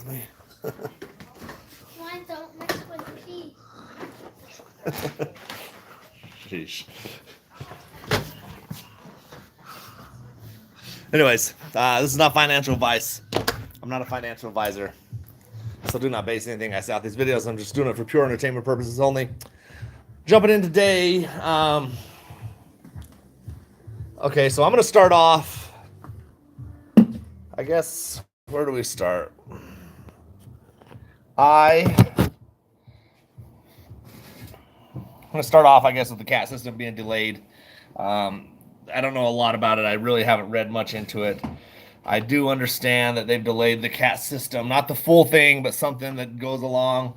me. Wine don't mix with tea. Sheesh. Anyways, this is not financial advice. I'm not a financial advisor, so do not base anything I say off these videos. I'm just doing it for pure entertainment purposes only. Jumping in today. Okay, so I'm going to start off. I guess, where do we start? I'm going to start off, I guess, with the CAT system being delayed. I don't know a lot about it. I really haven't read much into it. I do understand that they've delayed the CAT system, not the full thing, but something that goes along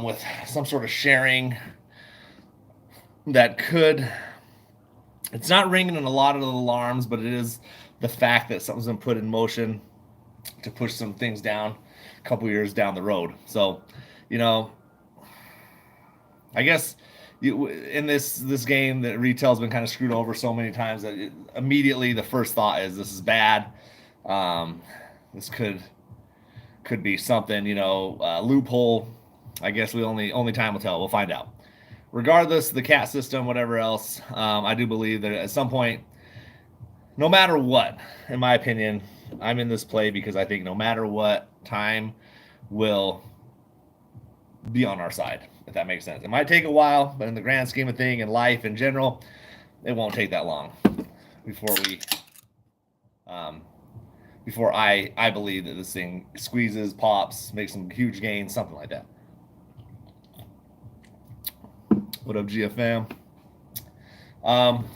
with some sort of sharing that could. It's not ringing in a lot of the alarms, but it is the fact that something's been put in motion to push some things down a couple years down the road. So, you know, I guess in this game that retail's been kind of screwed over so many times that immediately the first thought is this is bad. This could be something, loophole. I guess only time will tell. We'll find out. Regardless, the CAT system, whatever else, I do believe that at some point, no matter what, in my opinion, I'm in this play because I think no matter what, time will be on our side, if that makes sense. It might take a while, but in the grand scheme of thing, in life in general, it won't take that long before I believe that this thing squeezes, pops, makes some huge gains, something like that. What up, GFM?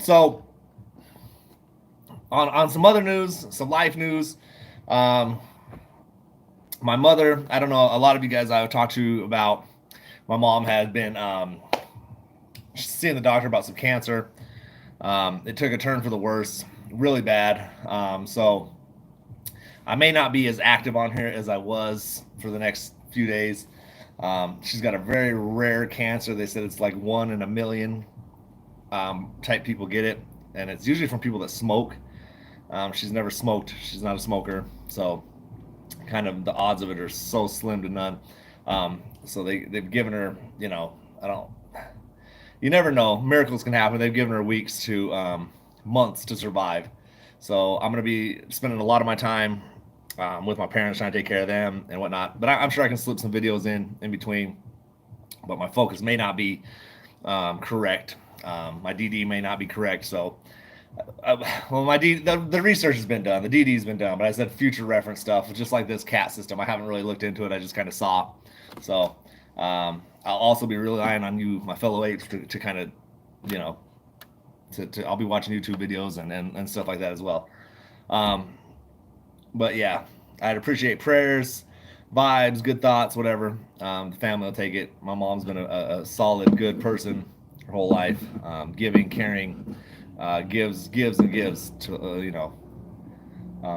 So on some other news, some life news, my mother, I don't know, a lot of you guys I've talked to about, my mom had been seeing the doctor about some cancer. It took a turn for the worse, really bad. So I may not be as active on here as I was for the next few days. She's got a very rare cancer. They said it's like 1 in a million type people get it, and it's usually from people that smoke. She's never smoked. She's not a smoker, so kind of the odds of it are so slim to none. So they've given her, you never know. Miracles can happen. They've given her weeks to months to survive. So I'm going to be spending a lot of my time with my parents, trying to take care of them and whatnot. But I'm sure I can slip some videos in between. But my focus may not be correct. My DD may not be correct. So, the research has been done. The DD's been done. But I said future reference stuff, just like this CAT system. I haven't really looked into it. I just kind of saw. So I'll also be relying on you, my fellow apes, to kind of, I'll be watching YouTube videos and stuff like that as well. But yeah, I'd appreciate prayers, vibes, good thoughts, whatever. The family will take it. My mom's been a solid, good person her whole life, giving, caring, gives and gives to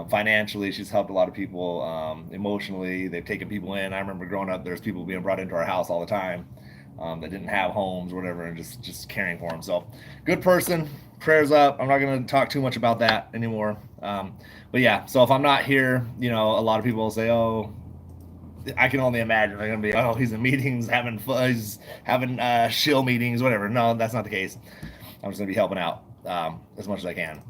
financially. She's helped a lot of people. Emotionally, they've taken people in. I remember growing up, there's people being brought into our house all the time that didn't have homes or whatever, and just caring for them. So, good person. Prayers up. I'm not going to talk too much about that anymore. But yeah, so if I'm not here, a lot of people will say, "Oh, I can only imagine they're going to be, oh, he's in meetings, having fun, he's having shill meetings, whatever." No, that's not the case. I'm just going to be helping out as much as I can.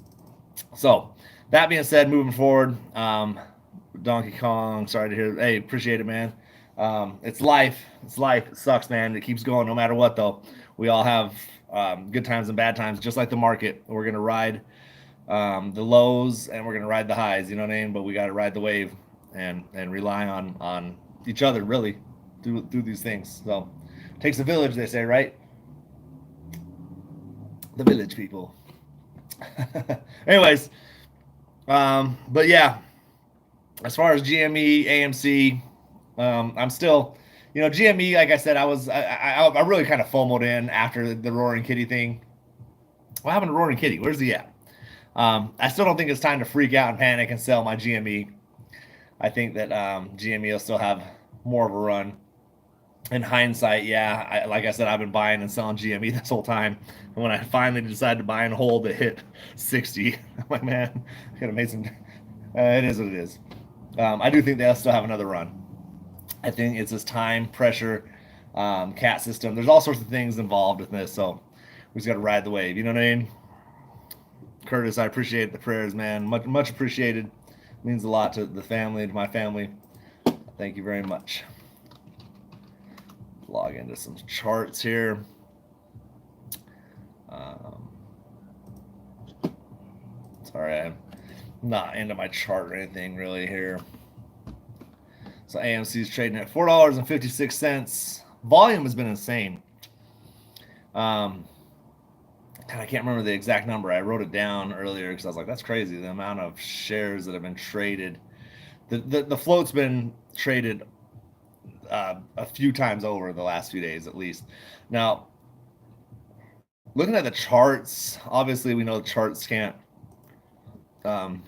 So, that being said, moving forward, Donkey Kong, sorry to hear. Hey, appreciate it, man. It's life. It's life. It sucks, man. It keeps going no matter what, though. We all have good times and bad times, just like the market. We're going to ride the lows and we're going to ride the highs, you know what I mean? But we got to ride the wave and rely on each other, really, through these things. So, it takes a village, they say, right? The village people. Anyways, but yeah, as far as GME, AMC, I'm still, GME. Like I said, I really kind of FOMO'd in after the Roaring Kitty thing. What happened to Roaring Kitty? Where's he at? I still don't think it's time to freak out and panic and sell my GME. I think that GME will still have more of a run. In hindsight, yeah, like I said, I've been buying and selling GME this whole time. And when I finally decided to buy and hold, it hit 60. I'm like, man, I could have made some. It is what it is. I do think they'll still have another run. I think it's this time pressure, cat system. There's all sorts of things involved with this, so we just got to ride the wave. You know what I mean? Curtis, I appreciate the prayers, man. Much appreciated. It means a lot to the family, to my family. Thank you very much. Log into some charts here. Um, Sorry, I'm not into my chart or anything really here. So AMC is trading at $4.56. Volume has been insane. God, I can't remember the exact number. I wrote it down earlier because I was like, that's crazy. The amount of shares that have been traded. The float's been traded a few times over the last few days at least. Now, looking at the charts, obviously we know the charts can't. Um,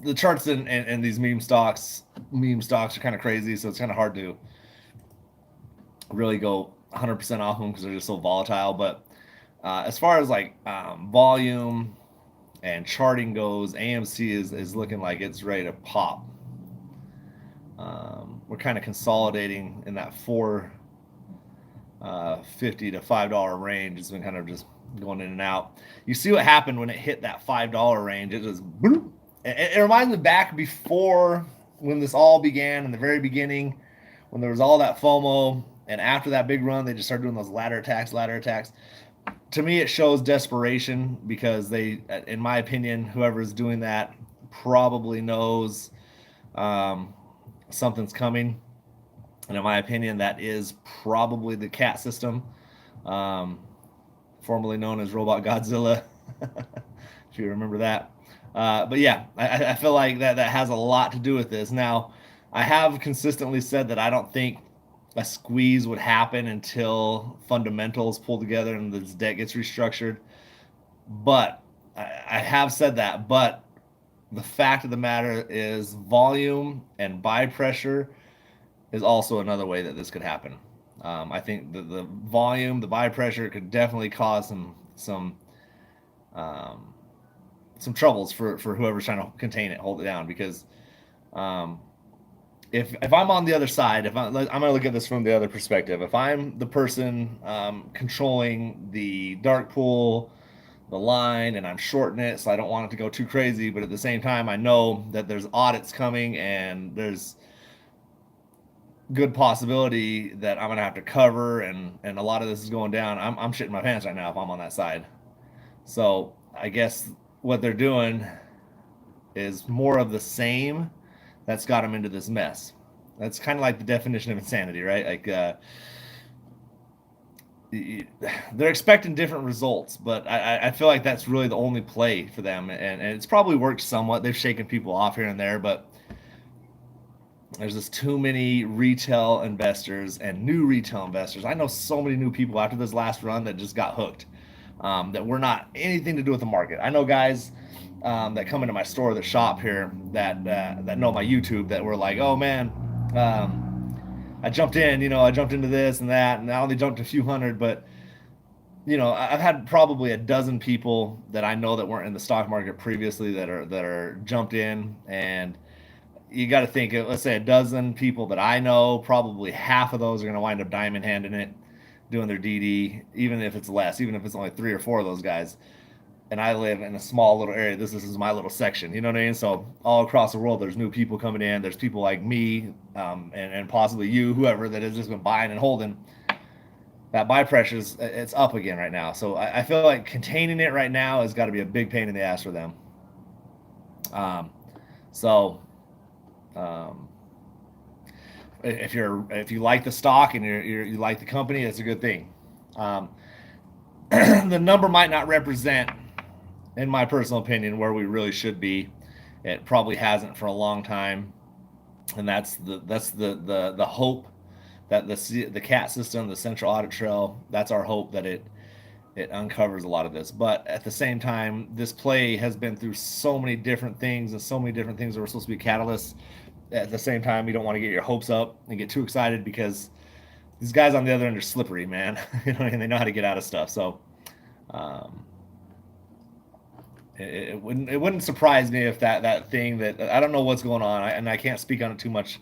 the charts and these meme stocks are kind of crazy, so it's kind of hard to really go 100% off them because they're just so volatile. But as far as like volume and charting goes, AMC is looking like it's ready to pop. We're kind of consolidating in that $4.50 to $5 range. It's been kind of just going in and out. You see what happened when it hit that $5 range? It just it reminds me back before when this all began in the very beginning, when there was all that FOMO, and after that big run, they just started doing those ladder attacks. To me, it shows desperation because they, in my opinion, whoever's doing that probably knows something's coming. And in my opinion, that is probably the cat system, um, formerly known as Robot Godzilla, if you remember that. But yeah, I feel like that has a lot to do with this. Now, I have consistently said that I don't think a squeeze would happen until fundamentals pull together and this debt gets restructured. But I have said that. But the fact of the matter is, volume and buy pressure is also another way that this could happen. I think the volume, the buy pressure could definitely cause um, some troubles for whoever's trying to contain it, hold it down. Because um, if I'm on the other side, I'm going to look at this from the other perspective. If I'm the person controlling the dark pool, the line, and I'm shorting it, so I don't want it to go too crazy. But at the same time, I know that there's audits coming and there's good possibility that I'm gonna have to cover, and a lot of this is going down. I'm shitting my pants right now if I'm on that side. So I guess what they're doing is more of the same that's got them into this mess. That's kind of like the definition of insanity, right? Like they're expecting different results, but I feel like that's really the only play for them, and it's probably worked somewhat. They've shaken people off here and there, but there's just too many retail investors and new retail investors. I know so many new people after this last run that just got hooked, that were not anything to do with the market. I know guys that come into my store that shop here that know my YouTube that were like, oh man, I jumped in, I jumped into this and that, and I only jumped a few hundred, but I've had probably a dozen people that I know that weren't in the stock market previously that are jumped in. And you got to think, let's say a dozen people that I know, probably half of those are going to wind up diamond handing it, doing their DD, even if it's less, even if it's only 3 or 4 of those guys. And I live in a small little area. This is my little section. You know what I mean? So all across the world, there's new people coming in. There's people like me, and possibly you, whoever, that has just been buying and holding. That buy pressure it's up again right now. So I feel like containing it right now has got to be a big pain in the ass for them. Um, so um, if you like the stock and you like the company, it's a good thing. The number might not represent, in my personal opinion, where we really should be. It probably hasn't for a long time, and that's the hope that the CAT system, the Central Audit Trail, that's our hope that it uncovers a lot of this. But at the same time, this play has been through so many different things and so many different things that were supposed to be catalysts. At the same time, you don't want to get your hopes up and get too excited because these guys on the other end are slippery, man. And they know how to get out of stuff. So um, it wouldn't surprise me if that thing that I don't know what's going on, and I can't speak on it too much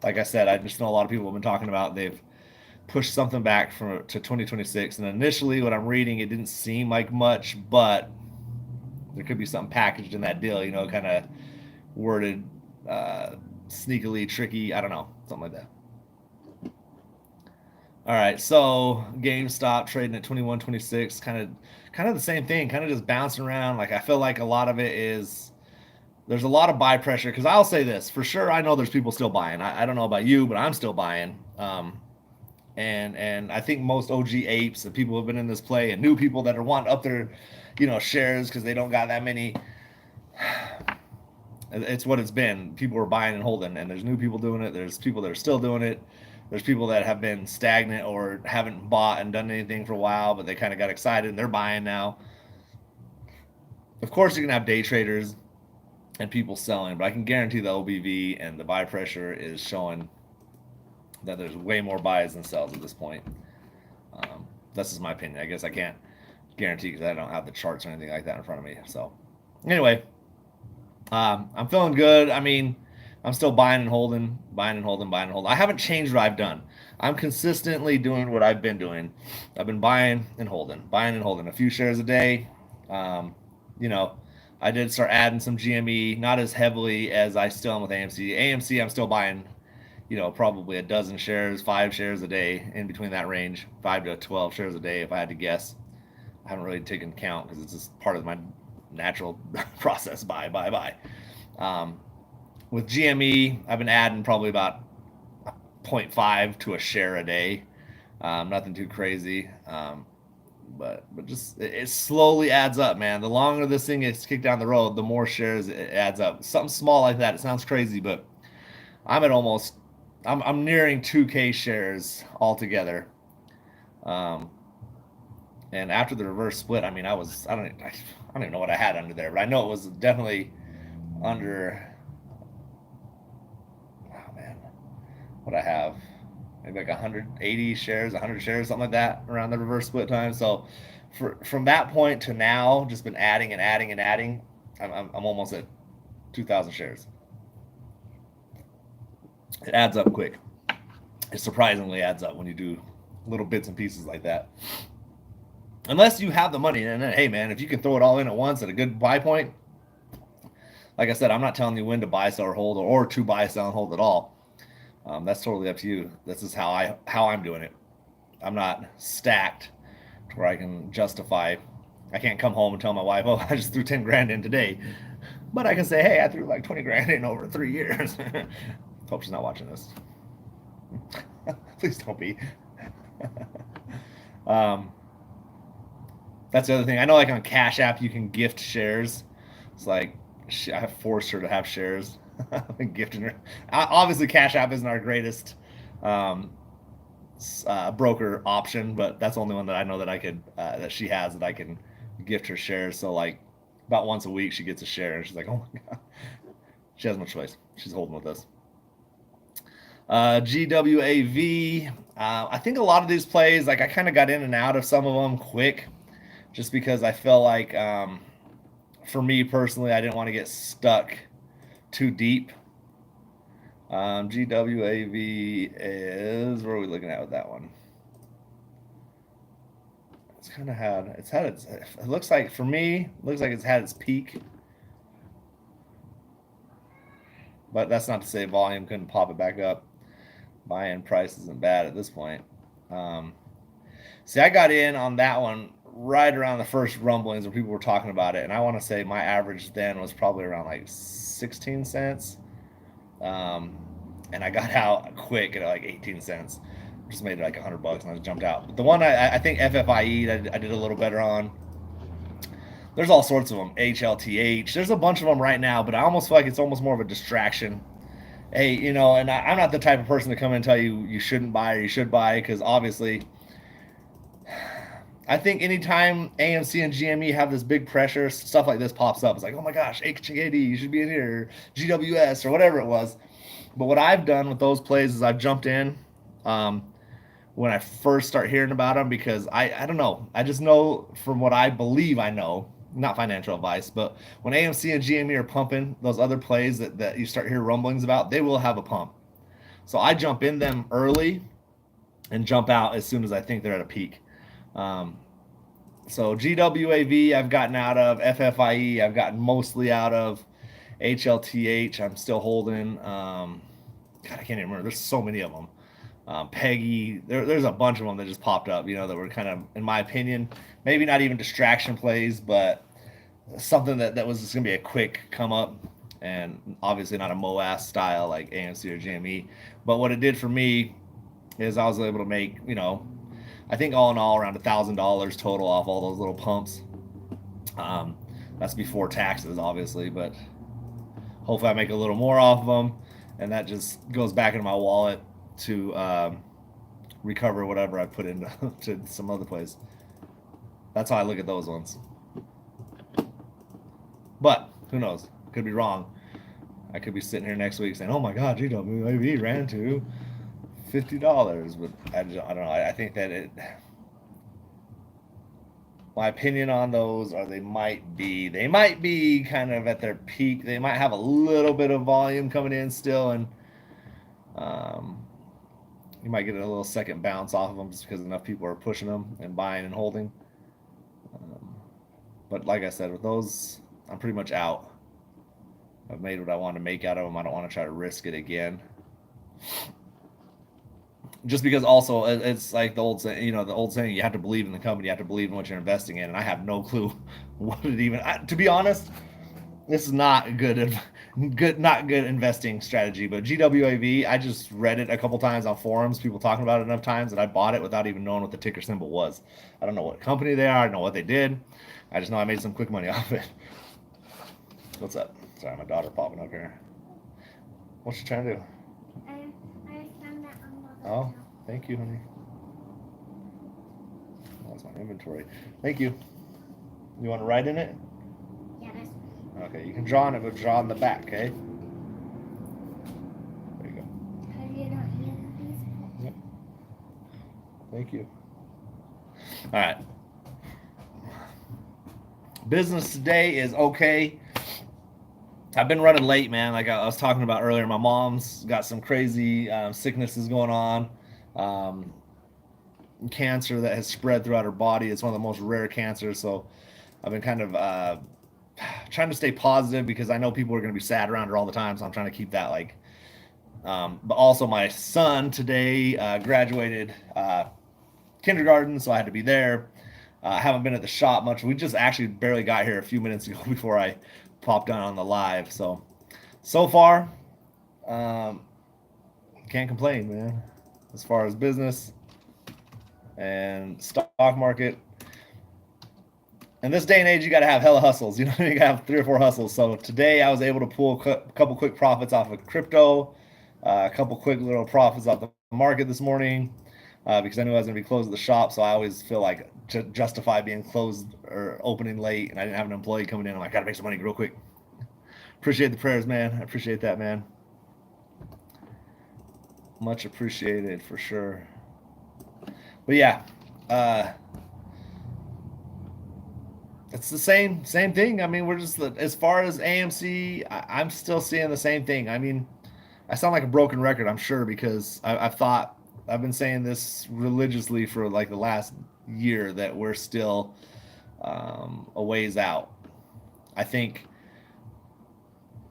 like I said, I just know a lot of people have been talking about they've pushed something back from to 2026. And initially, what I'm reading, it didn't seem like much, but there could be something packaged in that deal, kind of worded sneakily, tricky. I don't know, something like that. All right, so GameStop trading at 21.26, kind of the same thing, kind of just bouncing around. Like I feel like a lot of it is there's a lot of buy pressure because I'll say this for sure. I know there's people still buying. I don't know about you, but I'm still buying. And I think most OG apes and people who have been in this play and new people that are wanting up their, shares because they don't got that many. It's what it's been. People are buying and holding, and there's new people doing it. There's people that are still doing it. There's people that have been stagnant or haven't bought and done anything for a while, but they kind of got excited and they're buying now. Of course, you can have day traders and people selling, but I can guarantee the OBV and the buy pressure is showing that there's way more buys than sells at this point. That's just my opinion. I guess I can't guarantee because I don't have the charts or anything like that in front of me. So, anyway, I'm feeling good. I mean, I'm still buying and holding, buying and holding, buying and holding. I haven't changed what I've done. I'm consistently doing what I've been doing. I've been buying and holding a few shares a day. Um, you know, I did start adding some GME, not as heavily as I still am with AMC. AMC, I'm still buying, probably a dozen shares, 5 shares a day, in between that range, 5 to 12 shares a day, if I had to guess. I haven't really taken count because it's just part of my natural process. Buy. With GME, I've been adding probably about 0.5 to a share a day. Nothing too crazy. But just it slowly adds up, man. The longer this thing gets kicked down the road, the more shares it adds up. Something small like that, it sounds crazy, but I'm at almost I'm nearing 2K shares altogether. Um, and after the reverse split, I mean, I don't even know what I had under there, but I know it was definitely under. Oh man, what I have, maybe like 180 shares, 100 shares, something like that, around the reverse split time. So, from that point to now, just been adding and adding and adding. I'm almost at 2,000 shares. It adds up quick. It surprisingly adds up when you do little bits and pieces like that. Unless you have the money, and then, hey man, if you can throw it all in at once at a good buy point, like I said, I'm not telling you when to buy, sell, or hold, or to buy, sell, and hold at all. That's totally up to you. This is how I'm doing it. I'm not stacked to where I can justify. I can't come home and tell my wife, "Oh, I just threw 10 grand in today," but I can say, "Hey, I threw like 20 grand in over 3 years." Hope she's not watching this. Please don't be. um, that's the other thing. I know, like on Cash App, you can gift shares. It's like I have forced her to have shares. Gifting her. Obviously, Cash App isn't our greatest um, broker option, but that's the only one that I know that I could that she has that I can gift her shares. So like about once a week, she gets a share, and she's like, "Oh my god," she has no choice. She's holding with us. GWAV. I think a lot of these plays, like I kind of got in and out of some of them quick, just because I felt like, for me personally, I didn't want to get stuck too deep. GWAV is, where are we looking at with that one? It looks like, for me, it looks like it's had its peak, but that's not to say volume couldn't pop it back up. Buy-in price isn't bad at this point. Um, See, I got in on that one right around the first rumblings where people were talking about it, and I want to say my average then was probably around like 16 cents. Um, and I got out quick at like 18 cents. Just made like $100 and I just jumped out. But the one I think FFIE I did a little better on. There's all sorts of them. HLTH. There's a bunch of them right now, but I almost feel like it's almost more of a distraction. Hey, and I'm not the type of person to come and tell you you shouldn't buy or you should buy, because obviously I think anytime AMC and GME have this big pressure, stuff like this pops up. It's like, oh my gosh, HKD, you should be in here, GWS, or whatever it was. But what I've done with those plays is I've jumped in um, when I first start hearing about them, because I don't know. I just know from what I believe I know, not financial advice, but when AMC and GME are pumping those other plays that you start hearing rumblings about, they will have a pump. So I jump in them early and jump out as soon as I think they're at a peak. Um, so GWAV, I've gotten out of. FFIE, I've gotten mostly out of. HLTH, I'm still holding. God, I can't even remember. There's so many of them. Peggy, there's a bunch of them that just popped up, that were kind of, in my opinion, maybe not even distraction plays, but something that was just going to be a quick come up, and obviously not a MOAS style like AMC or GME. But what it did for me is I was able to make, I think all in all around $1,000 total off all those little pumps. Um, that's before taxes, obviously, but hopefully I make a little more off of them, and that just goes back into my wallet to recover whatever I put into to some other place. That's how I look at those ones. But who knows? Could be wrong. I could be sitting here next week saying, "Oh my God, GWAV ran to $50," but I don't know. I think that my opinion on those are they might be kind of at their peak. They might have a little bit of volume coming in still, and um, you might get a little second bounce off of them just because enough people are pushing them and buying and holding. Um, but like I said, with those, I'm pretty much out. I've made what I want to make out of them. I don't want to try to risk it again. Just because also it's like the old saying, you have to believe in the company, you have to believe in what you're investing in, and I have no clue what it even. To be honest, this is not not good investing strategy. But GWAV, I just read it a couple times on forums, people talking about it enough times that I bought it without even knowing what the ticker symbol was. I don't know what company they are, I don't know what they did. I just know I made some quick money off it. What's up? Sorry, my daughter popping up here. What's she trying to do? I found that on the Oh, thank you, honey. That's my inventory. Thank you. You want to write in it? Yeah, that's Okay, you can draw on it, but draw on the back, okay? There you go. because you don't use these. Yep. Thank you. All right. Business today is okay. I've been running late, man. Like I was talking about earlier, my mom's got some crazy sicknesses going on. Um, Cancer that has spread throughout her body. It's one of the most rare cancers. So I've been kind of trying to stay positive because I know people are going to be sad around her all the time. So I'm trying to keep that like. But also, my son today graduated kindergarten, so I had to be there. I haven't been at the shop much. We just actually barely got here a few minutes ago before I popped on the live. So far, can't complain, man. As far as business and stock market, in this day and age, you got to have hella hustles. You got to have 3 or 4 hustles. So today, I was able to pull a couple quick profits off of crypto, a couple quick little profits off the market this morning. Because I knew I was going to be closed at the shop, so I always feel like to justify being closed or opening late, and I didn't have an employee coming in. I'm like, gotta make some money real quick. Appreciate the prayers, man. I appreciate that, man. Much appreciated for sure. But yeah, it's the same thing. I mean, we're just as far as AMC, I'm still seeing the same thing. I mean, I sound like a broken record, I'm sure, because I've been saying this religiously for like the last year that we're still a ways out. I think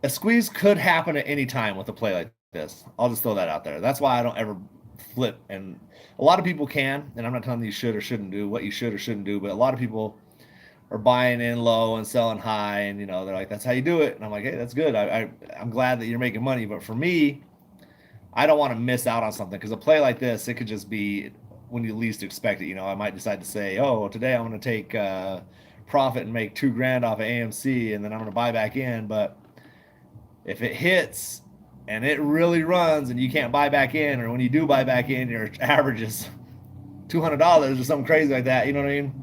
a squeeze could happen at any time with a play like this. I'll just throw that out there. That's why I don't ever flip. And a lot of people can, and I'm not telling you should or shouldn't do what you should or shouldn't do, but a lot of people are buying in low and selling high, and they're like, that's how you do it. And I'm like, hey, that's good. I'm glad that you're making money, but for me, I don't want to miss out on something because a play like this, it could just be when you least expect it. I might decide to say, oh, today I'm going to take profit and make $2,000 off of AMC, and then I'm going to buy back in. But if it hits and it really runs and you can't buy back in, or when you do buy back in, your average is $200 or something crazy like that, you know what I mean?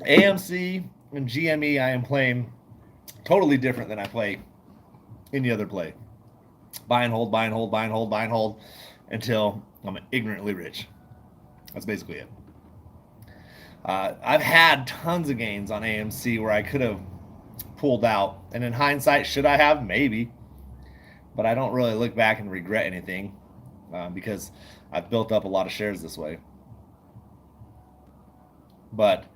AMC and GME, I am playing totally different than I play any other play. Buy and hold, buy and hold, buy and hold, buy and hold until I'm ignorantly rich. That's basically it. I've had tons of gains on AMC where I could have pulled out. And in hindsight, should I have? Maybe. but I don't really look back and regret anything because I've built up a lot of shares this way. But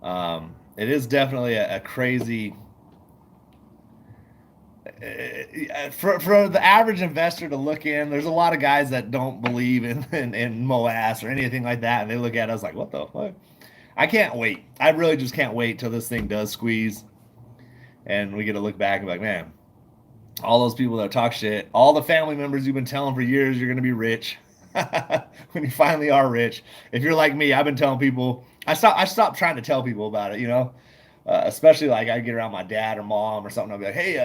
it is definitely a crazy for the average investor to look in. There's a lot of guys that don't believe in MOAS or anything like that, and they look at us like, "What the fuck?" I can't wait. I really just can't wait till this thing does squeeze, and we get to look back and be like, "Man, all those people that talk shit, all the family members you've been telling for years you're going to be rich." When you finally are rich, if you're like me, I've been telling people. I stopped trying to tell people about it. Especially like I get around my dad or mom or something. I'll be like, "Hey,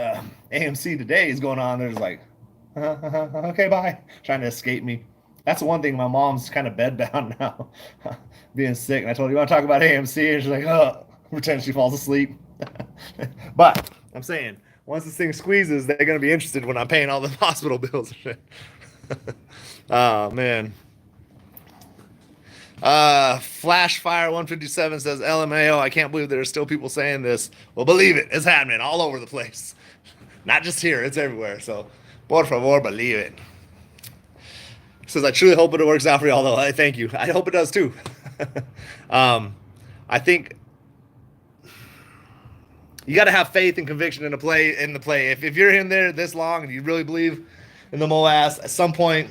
AMC today is going on." They're just like, "Okay, bye," trying to escape me. That's the one thing. My mom's kind of bedbound now, being sick. And I told her, "You want to talk about AMC?" And she's like, "Oh," pretend she falls asleep. But I'm saying, once this thing squeezes, they're going to be interested when I'm paying all the hospital bills and shit. Oh man. Flashfire 157 says, "LMAO, I can't believe there are still people saying this." Well, believe it, it's happening all over the place. Not just here, it's everywhere. So, por favor, believe it. Says, "I truly hope it works out for you, although I thank you. I hope it does too." I think you got to have faith and conviction in the play. If you're in there this long and you really believe in the MOAS, at some point,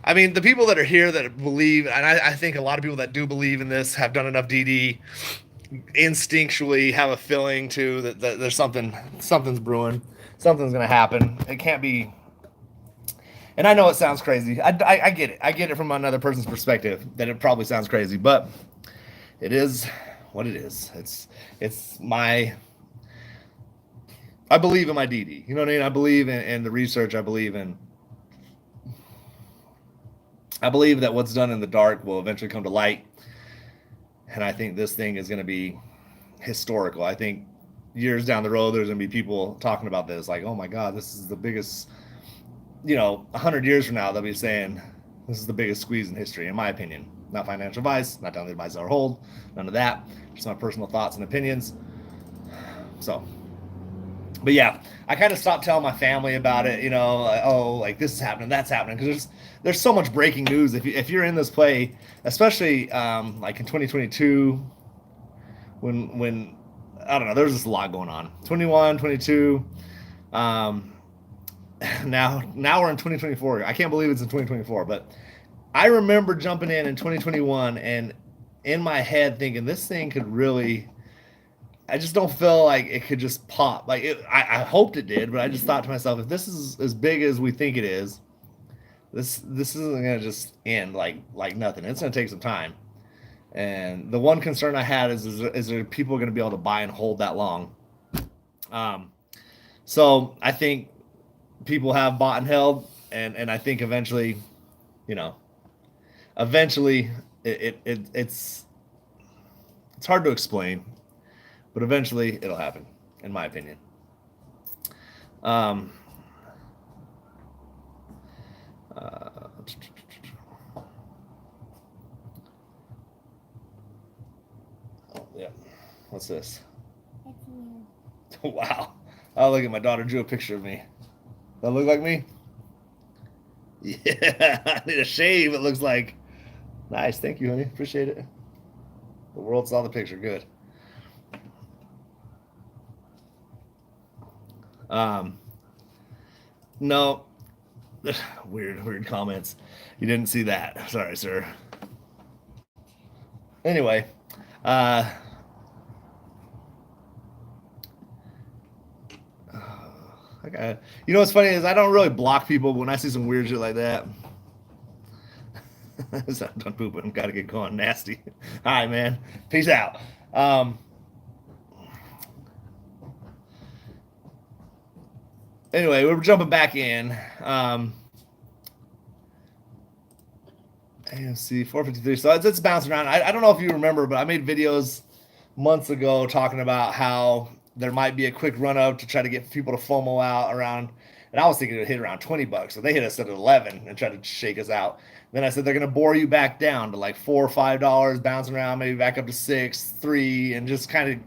I mean, the people that are here that believe, and I think a lot of people that do believe in this have done enough DD, instinctually have a feeling too that there's something's brewing, something's gonna happen. It can't be. And I know it sounds crazy. I get it. I get it from another person's perspective that it probably sounds crazy, but it is what it is. It's my. I believe in my DD. You know what I mean? I believe in the research. I believe that what's done in the dark will eventually come to light. And I think this thing is going to be historical. I think years down the road, there's going to be people talking about this like, "Oh my God, this is the biggest," 100 years from now, they'll be saying, "This is the biggest squeeze in history," in my opinion. Not financial advice, not telling the advice or hold, none of that. Just my personal thoughts and opinions. So, but yeah, I kind of stopped telling my family about it. Like, "Oh, like this is happening, that's happening," because there's so much breaking news. If you're in this play, especially like in 2022, when I don't know, there's just a lot going on. 21, 22. Um, now we're in 2024. I can't believe it's in 2024, but I remember jumping in 2021 and in my head thinking this thing could really. I just don't feel like it could just pop. Like I hoped it did, but I just thought to myself, if this is as big as we think it is, this isn't gonna just end like nothing. It's gonna take some time. And the one concern I had is there people going to be able to buy and hold that long? Um, so I think people have bought and held, and I think eventually, you know, eventually it's hard to explain, but eventually it'll happen, in my opinion. Um, uh, oh yeah, what's this? It's me. Wow. Oh, look at my daughter drew a picture of me. That look like me? Yeah, I need a shave. It looks like. Nice, thank you, honey. Appreciate it. The world saw the picture. Good. Um, no, weird comments. You didn't see that. Sorry, sir. Anyway, uh, okay. You know what's funny is I don't really block people when I see some weird shit like that. So done pooping. Got to get going. Nasty. All right, man. Peace out. Anyway, we're jumping back in. AMC 453. So it's bouncing around. I don't know if you remember, but I made videos months ago talking about how there might be a quick run up to try to get people to FOMO out around. And I was thinking it would hit around $20. So they hit us at 11 and tried to shake us out. Then I said they're gonna bore you back down to like $4 or $5, bouncing around, maybe back up to 6, 3, and just kind of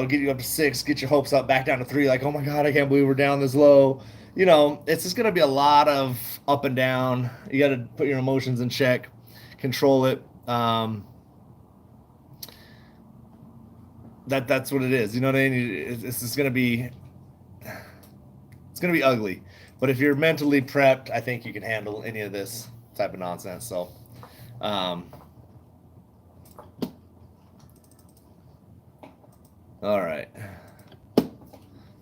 get you up to 6, get your hopes up back down to 3. Like, oh my God, I can't believe we're down this low. it's just going to be a lot of up and down. You got to put your emotions in check, control it. That's what it is. You know what I mean? It's just going to be ugly. But if you're mentally prepped, I think you can handle any of this type of nonsense. So, um, all right.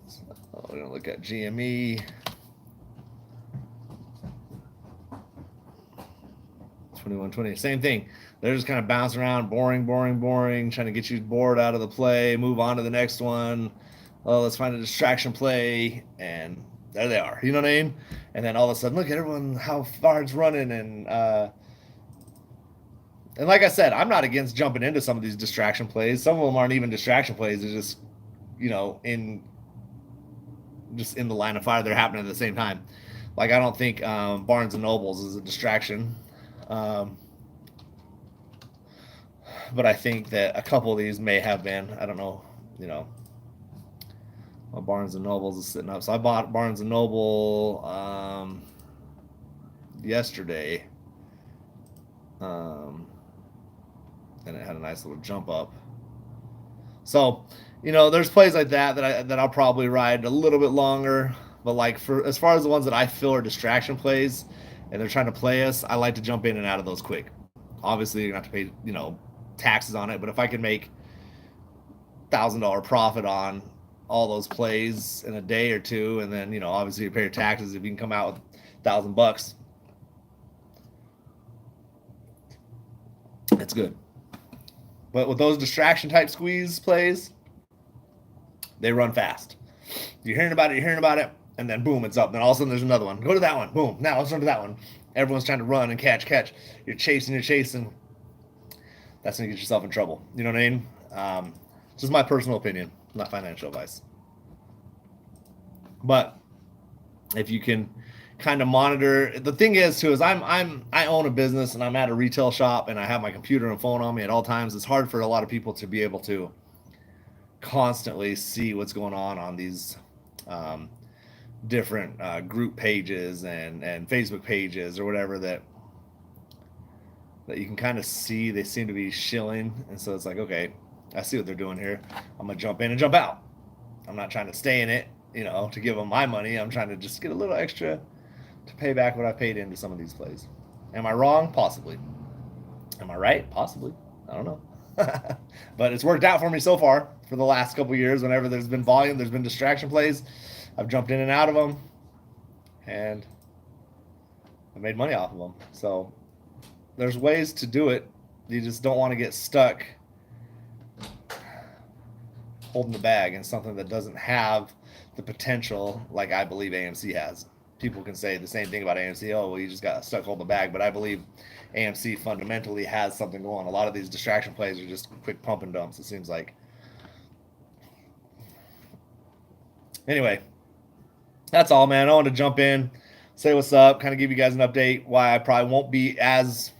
So we're gonna look at GME. 2120. Same thing. They're just kind of bouncing around, boring, trying to get you bored out of the play, move on to the next one. Oh, let's find a distraction play, and there they are. You know what I mean? And then all of a sudden, look at everyone, how far it's running, and like I said, I'm not against jumping into some of these distraction plays. Some of them aren't even distraction plays. They're just, in the line of fire. They're happening at the same time. Like I don't think Barnes and Nobles is a distraction. But I think that a couple of these may have been. I don't know. Well, Barnes and Nobles is sitting up. So I bought Barnes and Noble yesterday, and it had a nice little jump up. So, there's plays like that I'll probably ride a little bit longer. But like for as far as the ones that I feel are distraction plays, and they're trying to play us, I like to jump in and out of those quick. Obviously, you're gonna have to pay taxes on it, but if I can make $1,000 profit on all those plays in a day or two, and then obviously you pay your taxes, if you can come out with $1,000, it's good. But with those distraction type squeeze plays, they run fast. You're hearing about it, and then boom, it's up. Then all of a sudden there's another one. Go to that one. Boom. Now let's run to that one. Everyone's trying to run and catch. You're chasing. That's gonna get yourself in trouble. You know what I mean? Just my personal opinion, not financial advice. But if you can kind of monitor, the thing is too is I own a business and I'm at a retail shop and I have my computer and phone on me at all times. It's hard for a lot of people to be able to constantly see what's going on these different group pages and Facebook pages or whatever that you can kind of see. They seem to be shilling, and so it's like, okay, I see what they're doing here. I'm gonna jump in and jump out. I'm not trying to stay in it, to give them my money. I'm trying to just get a little extra to pay back what I paid into some of these plays. Am I wrong? Possibly. Am I right? Possibly. I don't know. But it's worked out for me so far for the last couple of years. Whenever there's been volume, there's been distraction plays, I've jumped in and out of them, and I've made money off of them. So there's ways to do it. You just don't want to get stuck holding the bag in something that doesn't have the potential like I believe AMC has. People can say the same thing about AMC. Oh, well, you just got stuck holding the bag. But I believe AMC fundamentally has something going. A lot of these distraction plays are just quick pump and dumps, it seems like. Anyway, that's all, man. I want to jump in, say what's up, kind of give you guys an update why I probably won't be as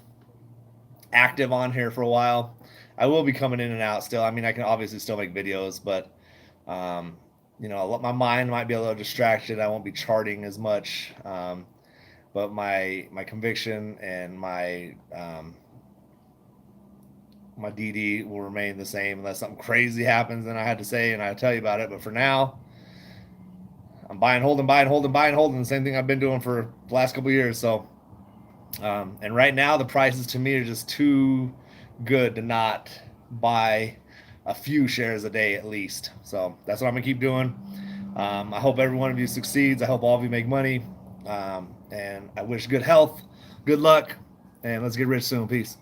active on here for a while. I will be coming in and out still. I mean, I can obviously still make videos, but my mind might be a little distracted. I won't be charting as much, but my conviction and my DD will remain the same unless something crazy happens and I had to say and I'll tell you about it. But for now, I'm buying, holding. The same thing I've been doing for the last couple of years. So, and right now the prices to me are just too good to not buy a few shares a day at least. So that's what I'm gonna keep doing. I hope every one of you succeeds. I hope all of you make money. And I wish good health, good luck, and let's get rich soon. Peace.